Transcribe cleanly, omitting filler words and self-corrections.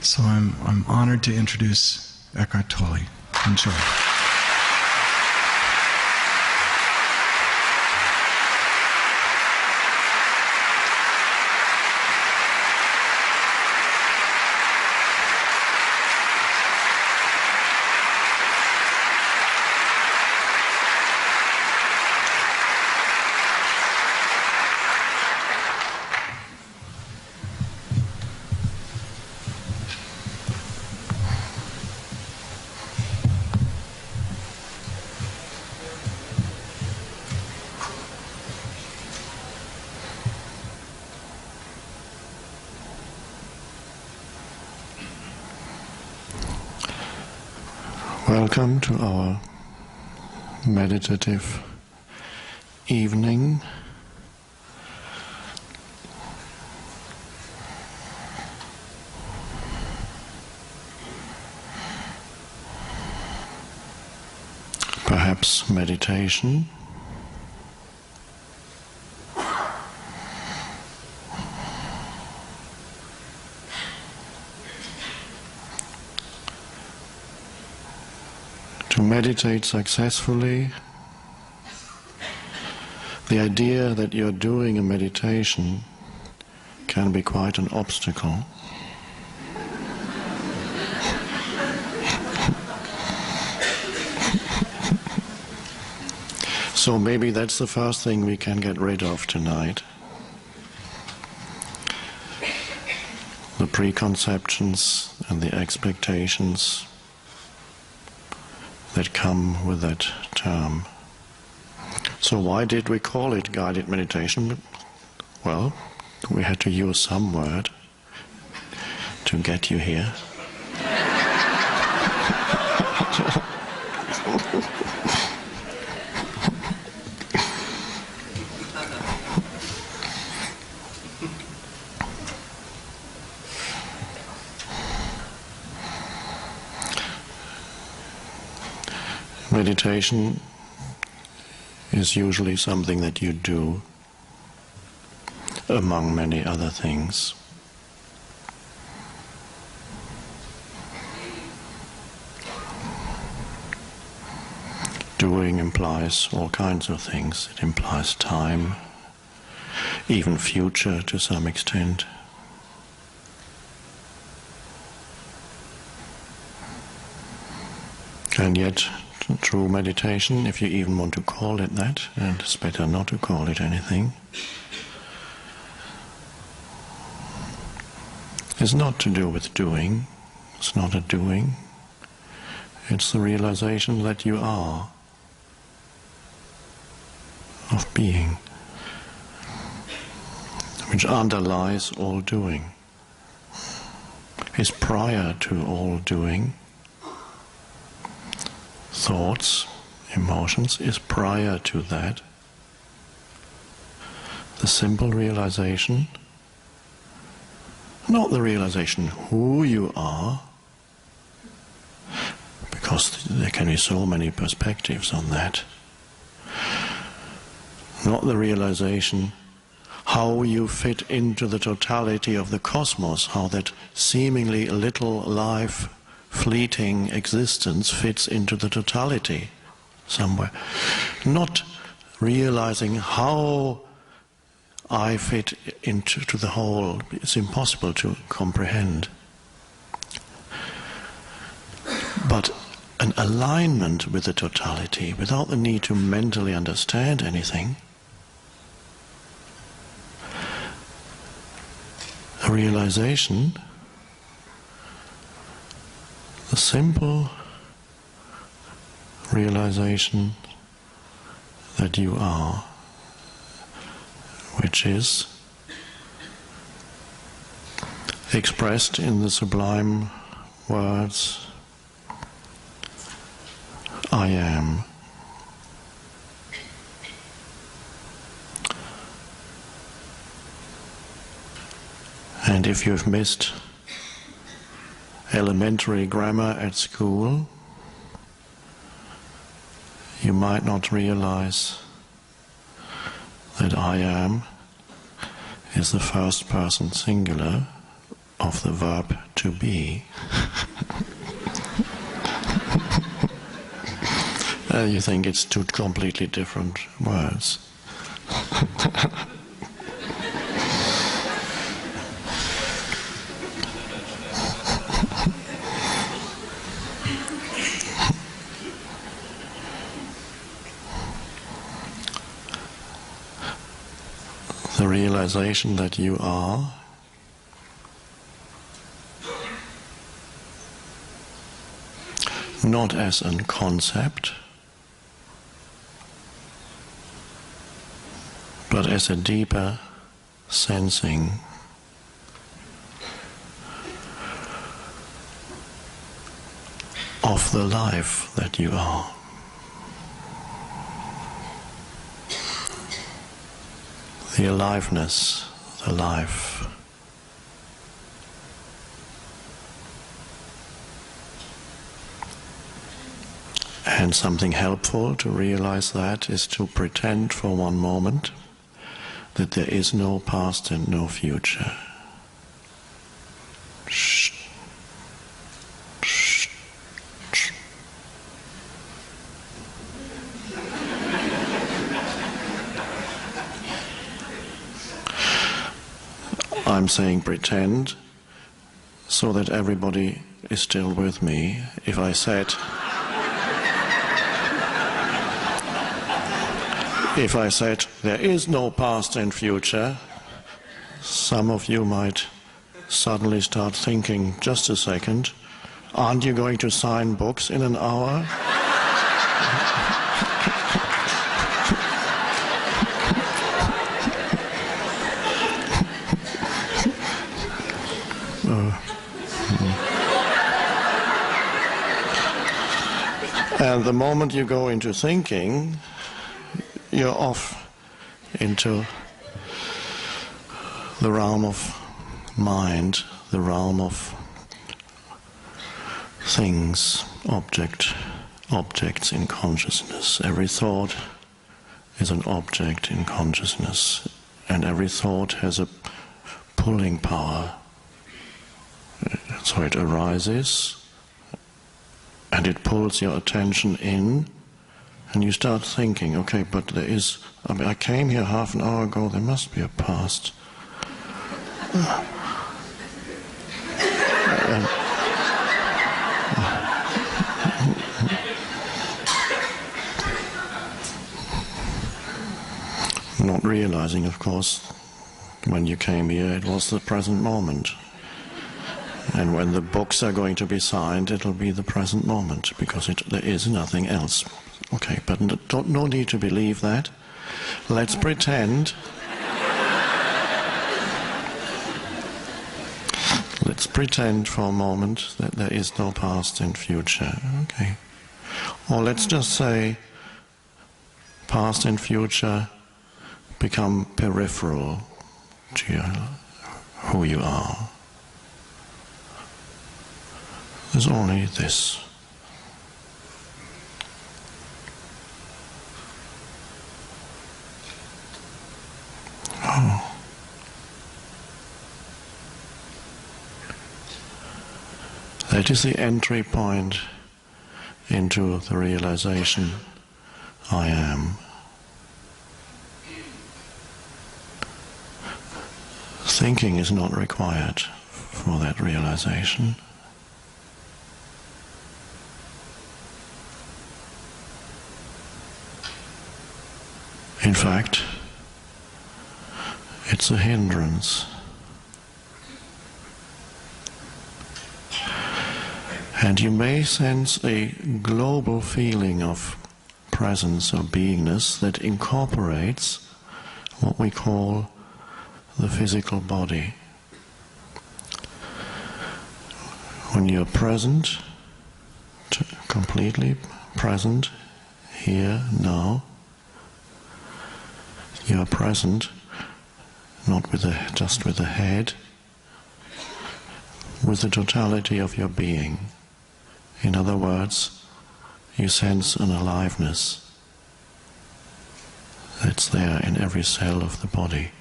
So I'm honored to introduce Eckhart Tolle. Enjoy. Welcome to our meditative evening. Perhaps meditation. To meditate successfully, the idea that you're doing a meditation can be quite an obstacle. So maybe that's the first thing we can get rid of tonight. The preconceptions and the expectations that come with that term. So why did we call it guided meditation? Well, we had to use some word to get you here. Meditation is usually something that you do among many other things. Doing implies all kinds of things. It implies time, even future to some extent. And yet, true meditation, if you even want to call it that, and it's better not to call it anything, is not to do with doing. It's not a doing. It's the realization that you are, of being, which underlies all doing, is prior to all doing. Thoughts, emotions, is prior to that. The simple realization, not the realization who you are, because there can be so many perspectives on that. Not the realization how you fit into the totality of the cosmos, how that seemingly little life fleeting existence fits into the totality somewhere. Not realizing how I fit into the whole. It's impossible to comprehend. But an alignment with the totality without the need to mentally understand anything. A realization, the simple realization that you are, which is expressed in the sublime words, I am. And if you've missed elementary grammar at school, you might not realize that I am is the first person singular of the verb to be. You think it's two completely different words. The realization that you are not as a concept, but as a deeper sensing of the life that you are. The aliveness, the life. And something helpful to realize that is to pretend for one moment that there is no past and no future. Shh. Shh. Shh. I'm saying pretend so that everybody is still with me. If I said there is no past and future, some of you might suddenly start thinking, just a second, aren't you going to sign books in an hour? And the moment you go into thinking, you're off into the realm of mind, the realm of things, objects in consciousness. Every thought is an object in consciousness, and every thought has a pulling power. So it arises, and it pulls your attention in, and you start thinking, okay, but I came here half an hour ago, there must be a past. Not realizing, of course, when you came here, it was the present moment. And when the books are going to be signed, it'll be the present moment, because there is nothing else. Okay, but no need to believe that. Let's pretend. Let's pretend for a moment that there is no past and future. Okay. Or let's just say past and future become peripheral to who you are. There's only this. Oh. That is the entry point into the realization I am. Thinking is not required for that realization. In fact, it's a hindrance. And you may sense a global feeling of presence or beingness that incorporates what we call the physical body. When you're present, completely present, here, now, you are present, not just with the head, with the totality of your being. In other words, you sense an aliveness that's there in every cell of the body.